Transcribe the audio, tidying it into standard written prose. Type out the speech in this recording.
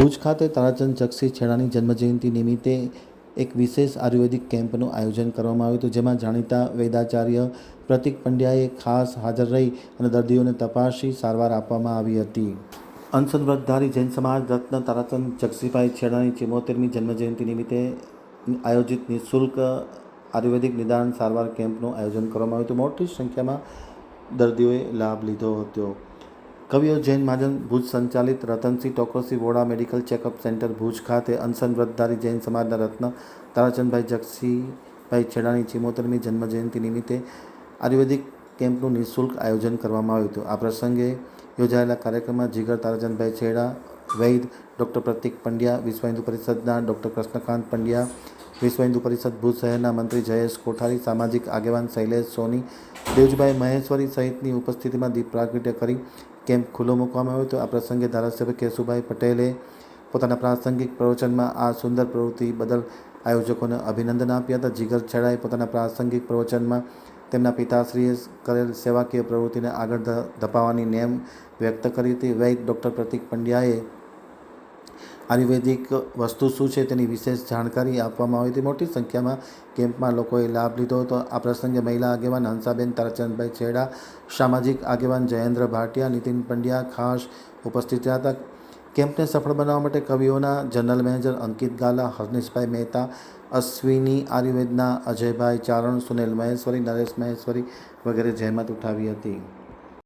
ભુજ ખાતે તારાચંદ જગસી છેડાની જન્મજયંતિ નિમિત્તે એક વિશેષ આયુર્વેદિક કેમ્પનું આયોજન કરવામાં આવ્યું હતું, જેમાં જાણીતા વૈદ્યાચાર્ય પ્રતિક પંડ્યાએ ખાસ હાજર રહી અને દર્દીઓને તપાસી સારવાર આપવામાં આવી હતી. અનશનવ્રતધારી જૈન સમાજ રત્ન તારાચંદ જગસીભાઈ છેડાની 74મી જન્મજયંતિ નિમિત્તે આયોજિત નિઃશુલ્ક આયુર્વેદિક નિદાન સારવાર કેમ્પનું આયોજન કરવામાં આવ્યું હતું. મોટી સંખ્યામાં દર્દીઓએ લાભ લીધો હતો. કવિઓ જૈન મહાજન ભુજ સંચાલિત Ratansinh Tokarsi Vora medical checkup centre Bhuj ખાતે અનશનવ્રતધારી જૈન સમાજના રત્ન તારાચંદભાઈ જગસીભાઈ છેડાની 74મી જન્મજયંતિ નિમિત્તે આયુર્વેદિક કેમ્પનું નિઃશુલ્ક આયોજન કરવામાં આવ્યું હતું. આ પ્રસંગે યોજાયેલા કાર્યક્રમમાં જીગર તારાચંદભાઈ છેડા, વૈદ્ય ડૉક્ટર પ્રતિક પંડ્યા, વિશ્વ હિન્દુ પરિષદના ડૉક્ટર કૃષ્ણકાંત પંડ્યા, વિશ્વ હિન્દુ પરિષદ ભુજ શહેરના મંત્રી જયેશ કોઠારી, સામાજિક આગેવાન શૈલેષ સોની, દેવજીભાઈ મહેશ્વરી સહિતની ઉપસ્થિતિમાં દીપ પ્રાગટ્ય કરી કેમ્પ ખુલ્લો મૂકવામાં આવ્યો હતો. આ પ્રસંગે ધારાસભ્ય કેશુભાઈ પટેલે પોતાના પ્રાસંગિક પ્રવચનમાં આ સુંદર પ્રવૃત્તિ બદલ આયોજકોને અભિનંદન આપ્યા હતા. જીગર છેડાએ પોતાના પ્રાસંગિક પ્રવચનમાં તેમના પિતાશ્રીએ કરેલ સેવાકીય પ્રવૃત્તિને આગળ ધપાવવાની નેમ વ્યક્ત કરી હતી. વૈદ્ય ડૉક્ટર પ્રતિક પંડ્યાએ આયુર્વેદિક વસ્તુ શું છે તેની વિશેષ જાણકારી આપવામાં આવી હતી. મોટી સંખ્યામાં કેમ્પમાં લોકોએ લાભ લીધો હતો. આ પ્રસંગે મહિલા આગેવાન હંસાબેન તારાચંદભાઈ છેડા, સામાજિક આગેવાન જયેન્દ્ર ભાટિયા, નીતિન પંડ્યા ખાસ ઉપસ્થિત રહ્યા હતા. કેમ્પને સફળ બનાવવા માટે કવિઓના જનરલ મેનેજર અંકિત ગાલા, હર્નિશભાઈ મહેતા, અશ્વિની આયુર્વેદના અજયભાઈ ચારણ, સુનિલ મહેશ્વરી, નરેશ મહેશ્વરી વગેરે જહેમત ઉઠાવી હતી.